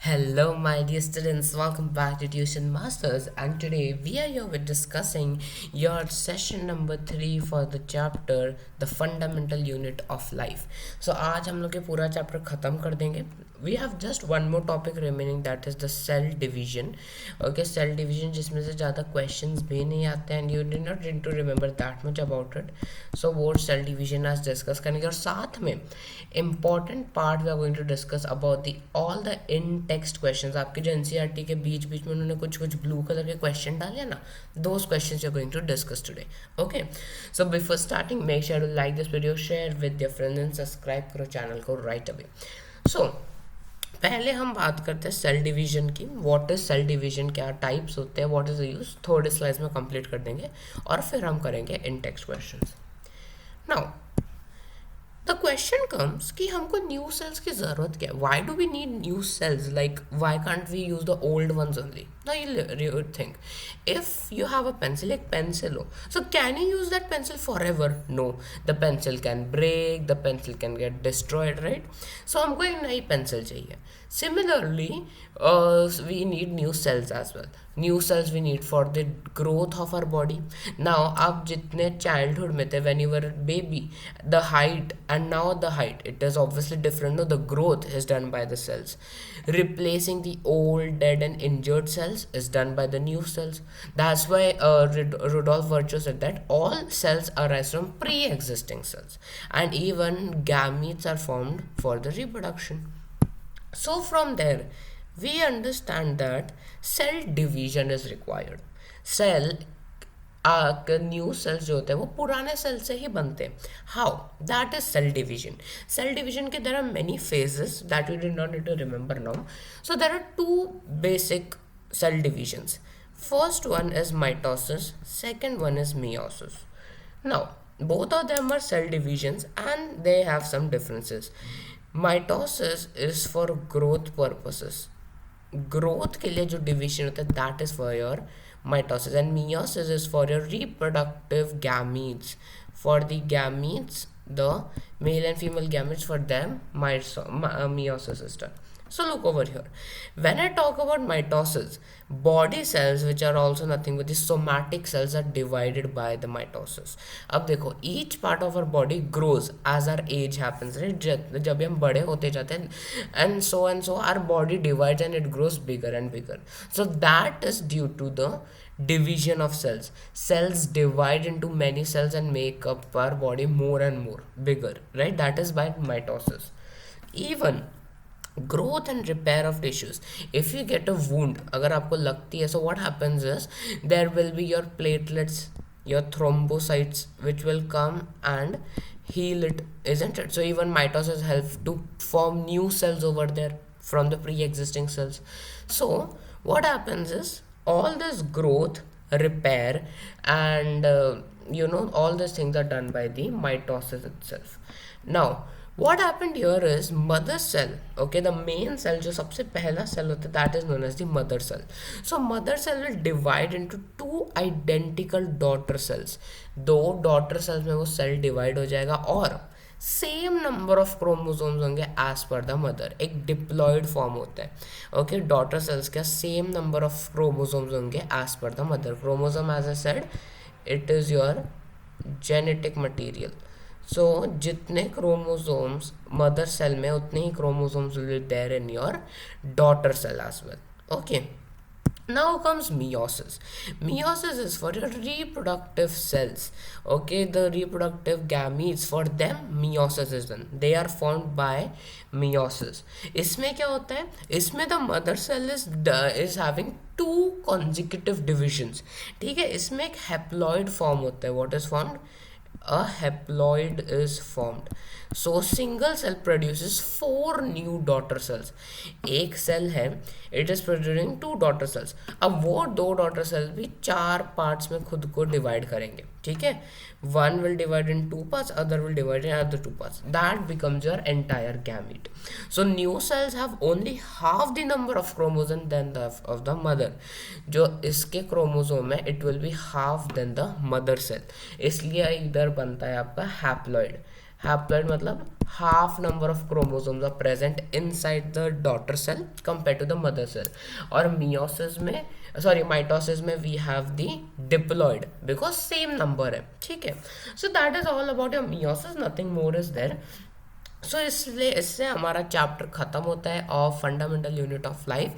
Hello, my dear students. Welcome back to Tuition Masters. And today we are here with discussing your session number 3 for the chapter The Fundamental Unit of Life. So आज हम लोग ये पूरा chapter ख़त्म कर देंगे. We have just one more topic remaining, that is the cell division. Okay, cell division जिसमें से ज़्यादा questions भी नहीं आते हैं and you did not need to remember that much about it. So वो cell division आज discuss करेंगे और साथ में important part we are going to discuss about the all the in text questions. आपके जो NCERT के बीच बीच में उन्होंने कुछ कुछ ब्लू कलर के क्वेश्चन डाले हैं ना, those questions we are going to discuss today. Okay, so before starting make sure to like this video, share with your friends and subscribe करो चैनल को right away. So पहले हम बात करते हैं सेल डिवीजन की. व्हाट इज सेल डिवीजन, क्या types होते हैं, what is the use, third slide में कंप्लीट कर देंगे और फिर हम करेंगे in text questions. Now the question comes कि हमको न्यू सेल्स की जरूरत क्या है. Why do we need new cells, like why can't we use the old ones only. Now you think if you have a pencil, एक pencil हो, so can you use that pencil forever? No, the pencil can break, the pencil can get destroyed, right? So हमको एक नई pencil चाहिए. Similarly, we need new cells as well. New cells we need for the growth of our body. Now आप जितने childhood में थे, when you were a baby, the height and now the height, it is obviously different. No, the growth is done by the cells. Replacing the old, dead and injured cells is done by the new cells. That's why Rudolf Virchow said that all cells arise from pre-existing cells, and even gametes are formed for the reproduction. So from there, we understand that cell division is required. Cell new sales जो होते हैं वो पुराने cell से ही बनते हैं. How that is cell division. Cell division के there are many phases that we did not need to remember now. So there are two basic cell divisions. First one is mitosis, second one is meiosis. Now both of them are cell divisions and they have some differences. Mitosis is for growth purposes. Growth के लिए जो division होता है that is for your mitosis, and meiosis is for your reproductive gametes. For the gametes, the male and female gametes, for them meiosis is done. So look over here. When I talk about mitosis, body cells, which are also nothing but the somatic cells, are divided by the mitosis. अब देखो, each part of our body grows as our age happens, right? जब हम बड़े होते जाते हैं, and so our body divides and it grows bigger and bigger. So that is due to the division of cells. Cells divide into many cells and make up our body more and more bigger, right? That is by mitosis. Even growth and repair of tissues. If you get a wound, अगर आपको लगती है, so what happens is there will be your platelets, your thrombocytes, which will come and heal it, isn't it? So even mitosis helps to form new cells over there from the pre-existing cells. So what happens is all this growth, repair and all these things are done by the mitosis itself. Now what happened here is mother cell, okay, the main cell जो सबसे पहला cell होता है, that is known as the mother cell. So mother cell will divide into two identical daughter cells. दो daughter cells में वो cell divide हो जाएगा और सेम नंबर ऑफ क्रोमोसोम्स होंगे एज पर द मदर. एक डिप्लॉयड फॉर्म होता है, ओके. डॉटर सेल्स का सेम नंबर ऑफ क्रोमोसोम्स होंगे as per the mother. Chromosome, as I said, it is your genetic material. So जितने chromosomes mother cell में, उतने ही chromosomes will be there in your daughter cell as well. Okay, now comes meiosis. Meiosis is for your reproductive cells, okay, the reproductive gametes. For them meiosis is done, they are formed by meiosis. इसमें क्या होता है, इसमें the mother cell is having two consecutive divisions, ठीक है. इसमें एक haploid form होता है. what is formed? A haploid is formed. So single cell produces 4 new daughter cells. एक सेल है, it is producing 2 daughter cells. अब वो 2 daughter cells भी 4 parts में खुद को divide करेंगे, ठीक है. One will divide in 2 parts, other will divide in other 2 parts. That becomes your entire gamete. So new cells have only half the number of chromosomes than of the mother. जो इसके chromosome है, it will be half than the mother cell. इसलिए इधर बनता है आपका haploid. Haploid मतलब half number of chromosomes are present inside the daughter cell compared to the mother cell. और meiosis में mitosis में we have the diploid because same number है, ठीक है. So that is all about your meiosis, nothing more is there. सो इसलिए इससे हमारा chapter खत्म होता है of fundamental unit of life.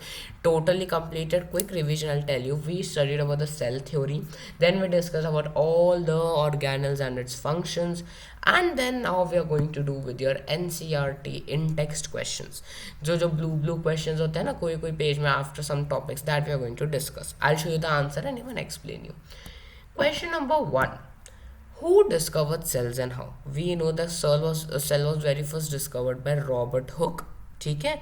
Totally completed. Quick revision I tell you. We studied about the cell theory, then we discuss about all the organelles and its functions, and then now we are going to do with your NCERT in text questions. जो blue questions होते हैं ना कोई page में after some topics, that we are going to discuss. I show you the answer and even explain you. Question number 1. Who discovered cells and how? We know that cell was very first discovered by Robert Hooke, ठीक है,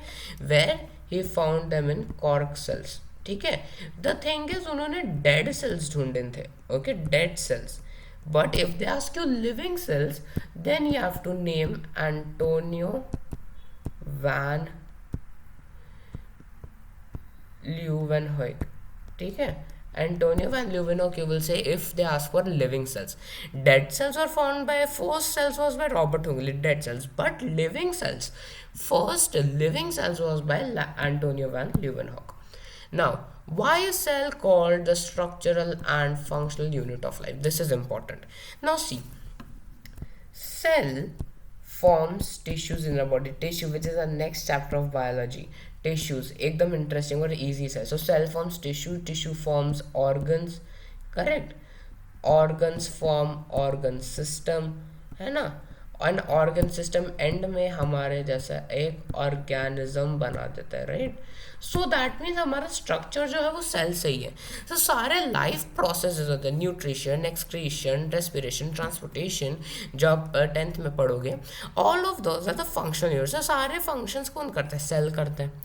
where he found them in cork cells, ठीक है. The thing is उन्होंने dead cells ढूंढे थे, okay, dead cells. But if they ask you living cells, then you have to name Antonio van Leeuwenhoek, ठीक है. Antonio van Leeuwenhoek, you will say if they ask for living cells. Dead cells were found by first cells was by Robert Hooke, dead cells. But living cells, first living cells was by Antonio van Leeuwenhoek. Now, why is cell called the structural and functional unit of life? This is important. Now see, cell forms tissues in the body. Tissue, which is the next chapter of biology. Tissues एकदम interesting और easy है. So cell forms tissue, tissue forms organs, correct. Organs form organ system, है ना. And organ system and में हमारे जैसा एक organism बना देता है, राइट. सो दैट मीन्स हमारा स्ट्रक्चर जो है वो सेल से ही है. तो सारे लाइफ प्रोसेसेस होते हैं, न्यूट्रिशन, एक्सक्रीशन, रेस्पिरेशन, ट्रांसपोर्टेशन, जो आप 10th में पढ़ोगे. All of those are the functional units. सारे फंक्शंस कौन करते हैं? सेल करते हैं.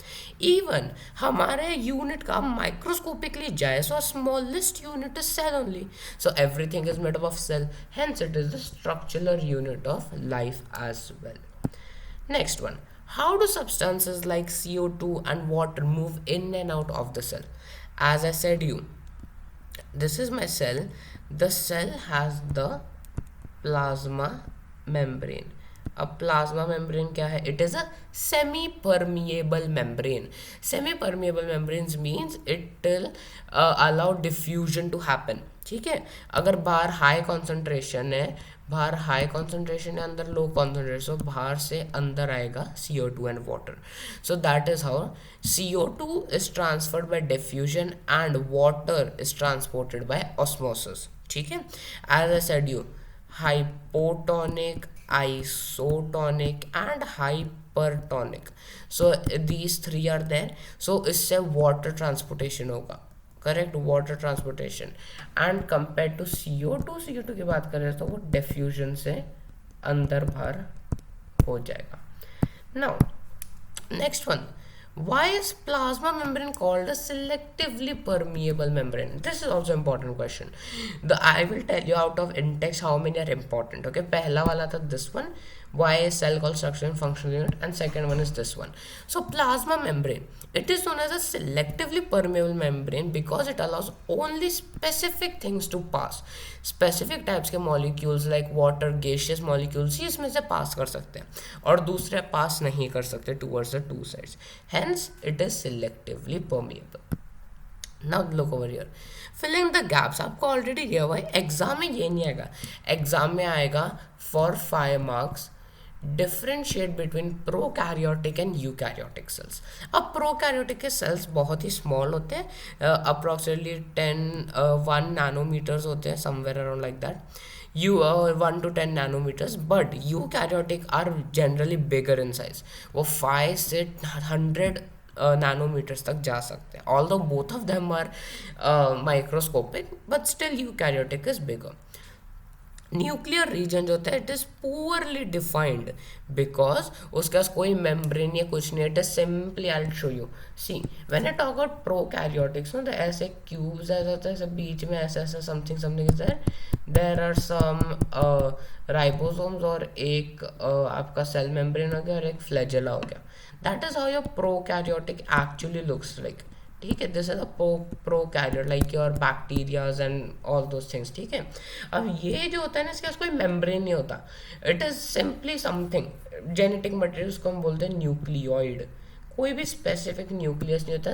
इवन हमारे यूनिट का माइक्रोस्कोपिकली जाए, so smallest unit is cell only. So everything is made up of cell, hence it is the structural unit of life as well. Next one. How do substances like CO2 and water move in and out of the cell? As I said you, this is my cell. The cell has the plasma membrane. अब plasma membrane क्या है? It is a semi permeable membrane. Semi permeable membranes means it will allow diffusion to happen, ठीक है. अगर बाहर high concentration है, बाहर high concentration है, अंदर लो कॉन्सेंट्रेशन, सो बाहर से अंदर आएगा CO2 and water. So that is how CO2 is transferred by diffusion and water is transported by osmosis, ठीक है. As I said you, hypotonic, isotonic and hypertonic. So these three are there. So इससे water transportation होगा, correct, water transportation. And compare to CO2 की बात करें तो वो diffusion से अंदर बाहर हो जाएगा. Now next one. Why is plasma membrane called a selectively permeable membrane? This is also important question. I will tell you out of Intext how many are important. Okay, पहला वाला था this one. Why is cell called structural and functional unit? And second one is this one. So plasma membrane, it is known as a selectively permeable membrane because it allows only specific things to pass. Specific types के molecules like water, gaseous molecules, ये इसमें से pass कर सकते हैं और दूसरे pass नहीं कर सकते towards the two sides. Hence, it is selectively permeable. Now look over here. Filling the gaps आपको ऑलरेडी दिया हुआ है. एग्जाम में ये नहीं आएगा. एग्जाम में आएगा for 5 marks. Differentiate between prokaryotic and eukaryotic cells. अब प्रोकैरियोटिक के सेल्स बहुत ही स्मॉल होते हैं, अप्रॉक्सीमेटली 1 नैनोमीटर्स होते हैं, somewhere around like that. 1 to 10 nanometers, but eukaryotic are generally bigger in size. वो 5 से 100 nanometers तक जा सकते हैं. Although both of them are microscopic, but still eukaryotic is bigger. Nuclear region जो होता है it is poorly defined because उसका कोई मेम्ब्रेन या कुछ नहीं. It is simply I will show you. See when I talk about prokaryotics ना, तो ऐसे क्यूब्स ऐसा होता है, ऐसे बीच में ऐसा ऐसा something something is there. There are some ribosomes और एक आपका सेल मेम्ब्रेन हो गया और एक फ्लैजेला हो गया. That is how your prokaryotic actually looks like, ठीक है, this is a prokaryote like your bacterias and all those things, ठीक है। अब ये जो होता है ना, इसके पास कोई मेम्ब्रेन नहीं होता, it is simply something genetic material, उसको हम बोलते हैं न्यूक्लियोइड। कोई भी स्पेसिफिक न्यूक्लियस नहीं होता,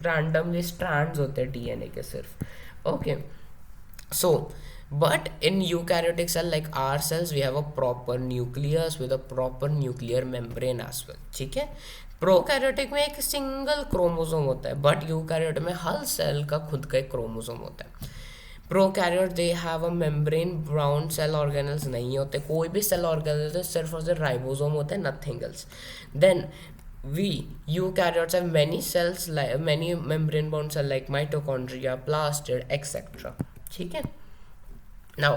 रैंडमली स्ट्रैंड्स होते हैं डीएनए के सिर्फ, okay. So, but in eukaryotic cell like our cells, we have a proper nucleus with a proper nuclear membrane as well, ठीक है। प्रोकैरियोटिक में एक सिंगल क्रोमोसोम होता है, बट यूकैरियोट में हर सेल का खुद का एक क्रोमोसोम होता है। Prokaryote they have a membrane, ब्राउन सेल ऑर्गेनल्स नहीं होते, कोई भी सेल ऑर्गेनल सिर्फ और सिर्फ राइबोसोम होते हैं, nothing else. Then we eukaryotes have many cells, like many membrane bound cell like mitochondria, plastid, etc, ठीक है। Now,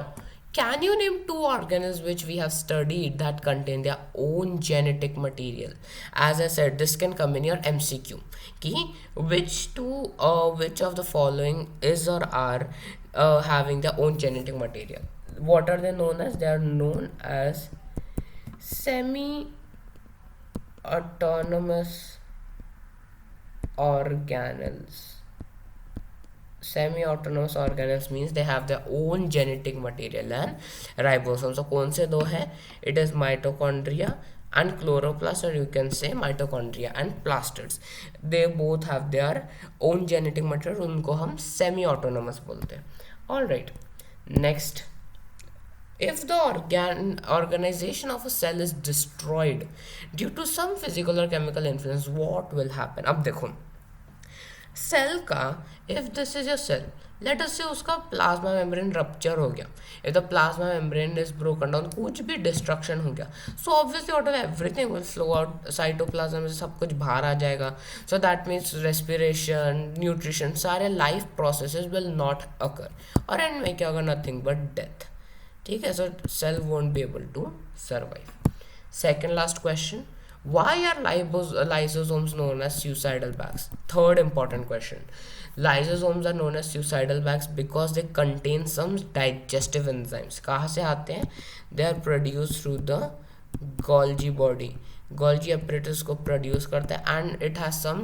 can you name two organelles which we have studied that contain their own genetic material? As I said, this can come in your MCQ. कि which of the following is or are having their own genetic material? What are they known as? They are known as semi-autonomous organelles. Semi-autonomous organelles means they have their own genetic material and ribosomes. So कौन से दो है? It is mitochondria and chloroplast, or you can say mitochondria and plastids. They both have their own genetic material, उनको हम semi-autonomous बोलते हैं. Alright, next. If the organization of a cell is destroyed due to some physical or chemical influence, what will happen? अब देखो, cell का, if this is a cell, let us say उसका plasma membrane rupture हो गया, if the plasma membrane is broken down, कुछ भी destruction हो गया, so obviously out of everything will flow out, cytoplasm से सब कुछ बाहर आ जाएगा। So that means respiration, nutrition, सारे life processes will not occur, और एंड में क्या होगा? नथिंग बट डेथ, ठीक है। So cell won't be able to survive. Second last question, why are lysosomes known as suicidal bags? Third important question. Lysosomes are known as suicidal bags because they contain some digestive enzymes. कहाँ से आते हैं? They are produced through the Golgi body. Golgi apparatus को produce करता है and it has some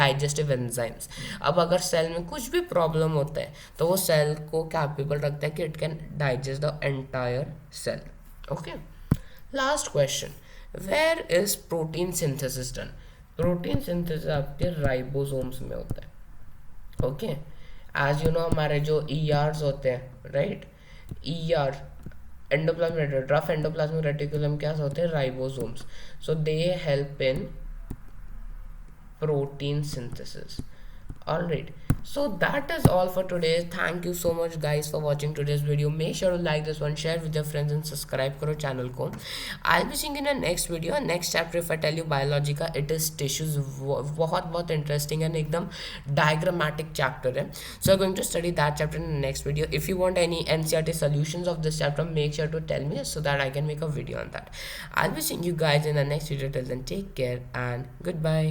digestive enzymes. अब अगर cell में कुछ भी प्रॉब्लम होता है तो वो सेल को कैपेबल रखता है कि it can digest the entire cell, okay. Last question, where is protein synthesis done? Protein synthesis आपके राइबोसोम्स में होता है, ओके। एज यू नो, हमारे जो ईआरस होते हैं, right, ER endoplasmic rough endoplasmic reticulum क्या होते हैं? Ribosomes. So they help in protein synthesis. Alright, so that is all for today. Thank you so much guys for watching today's video. Make sure to like this one, share with your friends and subscribe करो channel को. I'll be seeing in a next video, next chapter. If I tell you biology का, it is tissues. बहुत interesting and एकदम diagrammatic chapter है. So I'm going to study that chapter in the next video. If you want any NCERT solutions of this chapter, make sure to tell me so that I can make a video on that. I'll be seeing you guys in the next video. Till then, take care and goodbye.